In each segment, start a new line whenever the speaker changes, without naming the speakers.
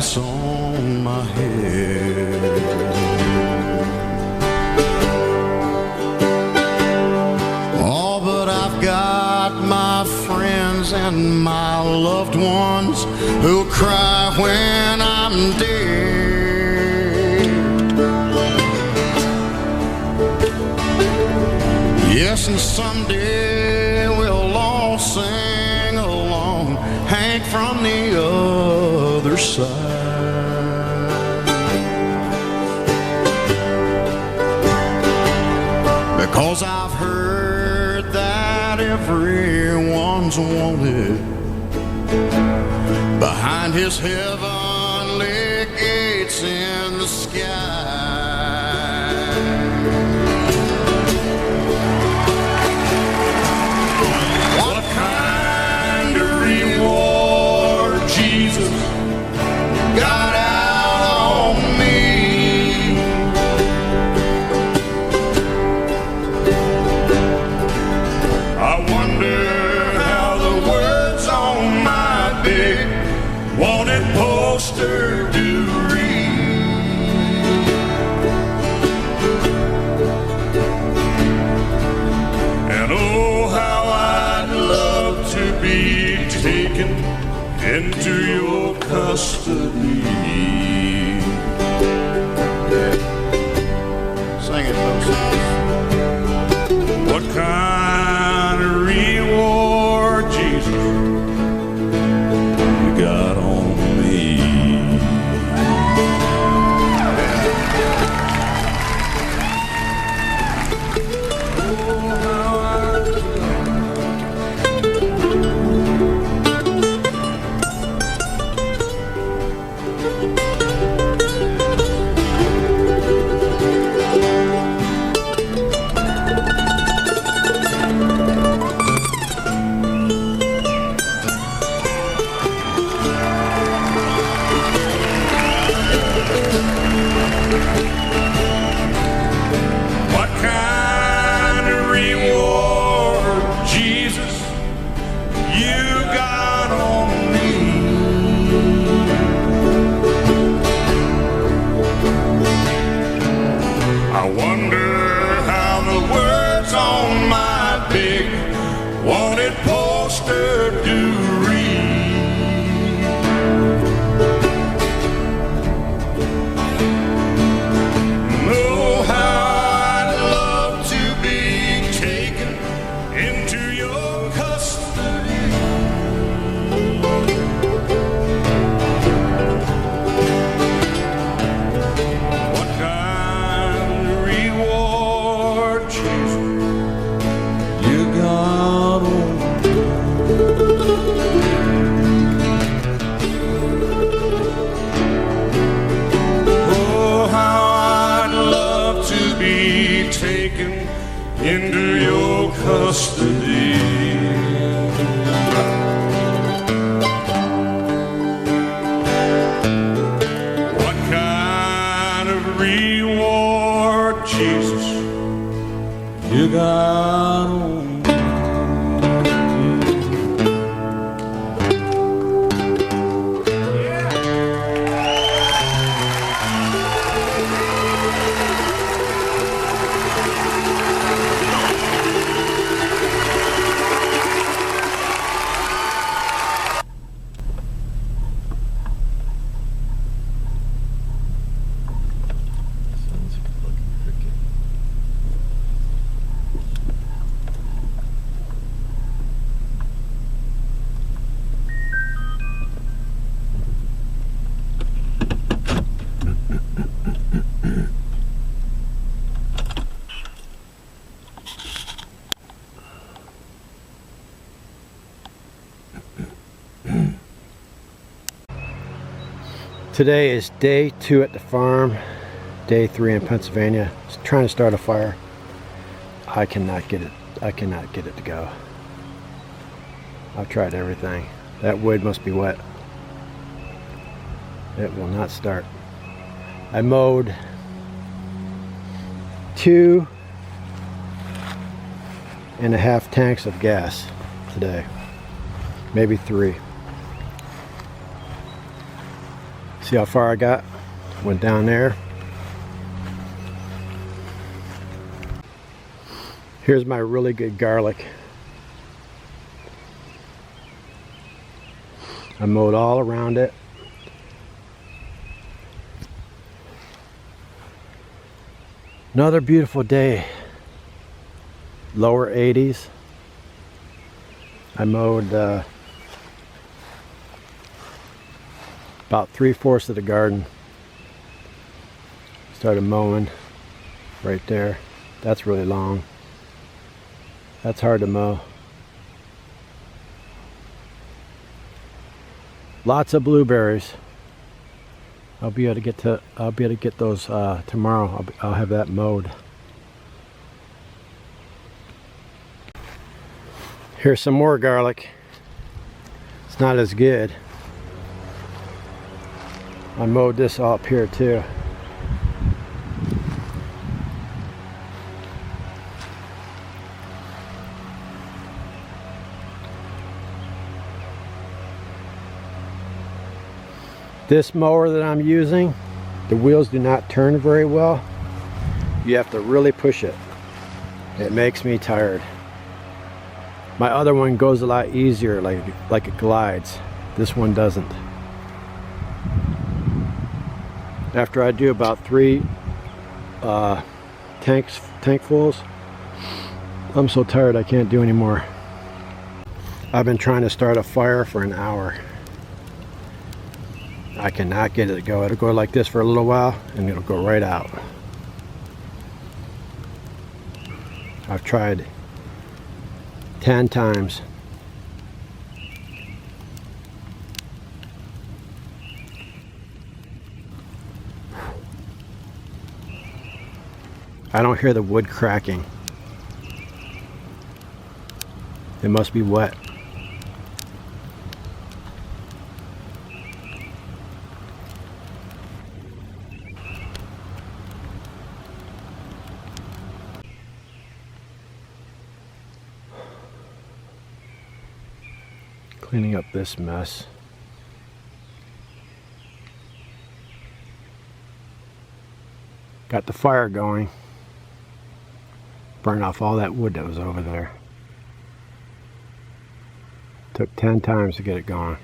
price on my head. Oh, but I've got my friends and my loved ones who'll cry when I'm dead. Yes, and someday we'll all sing along, Hank from the other side. Because I've heard that everyone's wanted behind his heavenly gates in the sky. What kind of reward Jesus got out on me? I wonder how the words on my big wanted poster do read. And oh, how I'd love to be taken into your custody. Sing it, folks. What kind of reward, Jesus, you got on me? What kind of reward, Jesus, you got on me? I wonder how the words on my big wanted poster do read. Oh, how I'd love to be taken into your custody. What kind of reward, Jesus, you got on me? Oh, how I'd love to be taken into your custody. What kind of reward, Jesus, you got on me?
Today is day 2 at the farm, day 3 in Pennsylvania. Just trying to start a fire. I cannot get it to go. I've tried everything. That wood must be wet. It will not start. I mowed 2.5 tanks of gas today, maybe 3. See how far I got? Went down there. Here's my really good garlic. I mowed all around it. Another beautiful day. Lower 80s. I mowed about 3/4 of the garden. Started mowing right there. That's really long. That's hard to mow. Lots of blueberries. I'll be able to get those tomorrow. I'll have that mowed. Here's some more garlic. It's not as good. I mowed this up here too. This mower that I'm using, the wheels do not turn very well. You have to really push it. It makes me tired. My other one goes a lot easier, like it glides. This one doesn't. After I do about 3 tankfuls, I'm so tired I can't do anymore. I've been trying to start a fire for an hour. I cannot get it to go. It'll go like this for a little while and it'll go right out. I've tried 10 times. I don't hear the wood cracking. It must be wet. Cleaning up this mess. Got the fire going. Burned off all that wood that was over there. Took 10 times to get it going.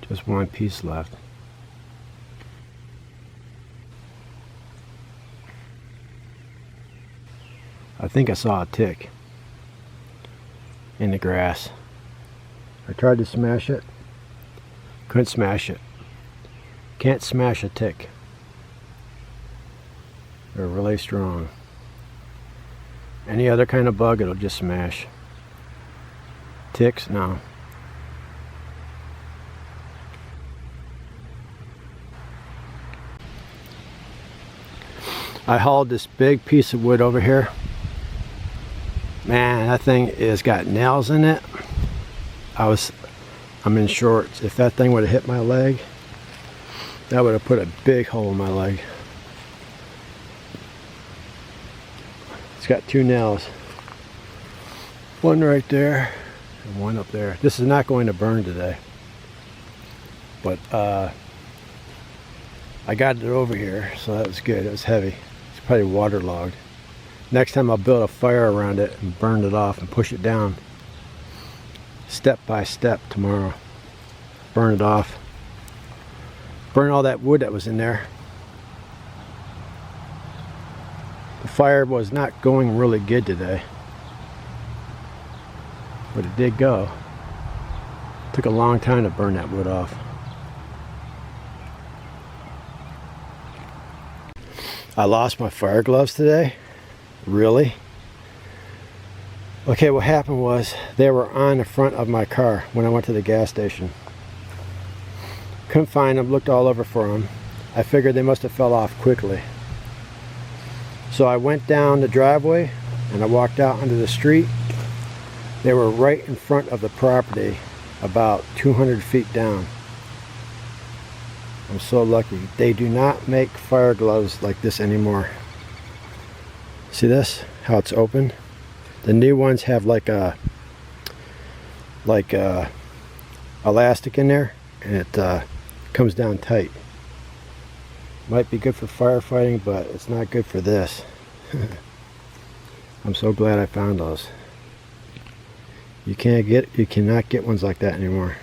Just one piece left. I think I saw a tick in the grass. I tried to smash it. Couldn't smash it. Can't smash a tick. They're really strong. Any other kind of bug, it'll just smash. Ticks, no. I hauled this big piece of wood over here. Man, that thing has got nails in it. I'm in shorts. If that thing would have hit my leg, that would have put a big hole in my leg. It's got 2 nails. One right there and one up there. This is not going to burn today. But I got it over here, so that was good. It was heavy. It's probably waterlogged. Next time I'll build a fire around it and burn it off and push it down. Step by step tomorrow. Burn it off. Burn all that wood that was in there. The fire was not going really good today. But it did go. It took a long time to burn that wood off. I lost my fire gloves today. Really? Okay, what happened was they were on the front of my car when I went to the gas station. Couldn't find them, looked all over for them. I figured they must have fell off quickly. So I went down the driveway and I walked out onto the street. They were right in front of the property, about 200 feet down. I'm so lucky. They do not make fire gloves like this anymore. See this? How it's open? The new ones have like a elastic in there, and it comes down tight. Might be good for firefighting, but it's not good for this. I'm so glad I found those. You cannot get ones like that anymore.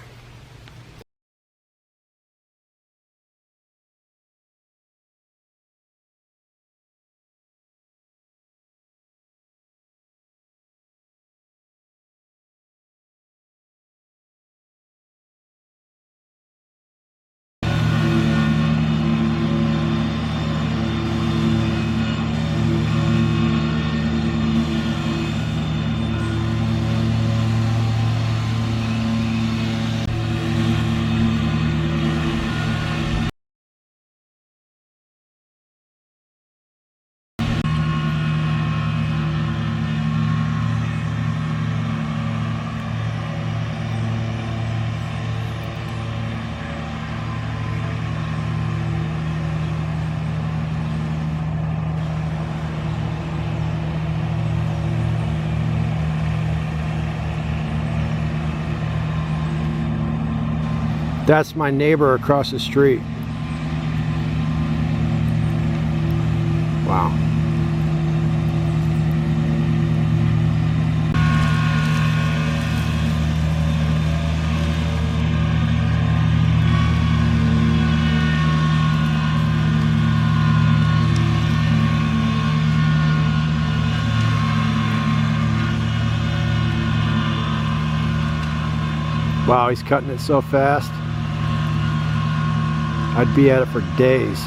That's my neighbor across the street. Wow. Wow, he's cutting it so fast. I'd be at it for days.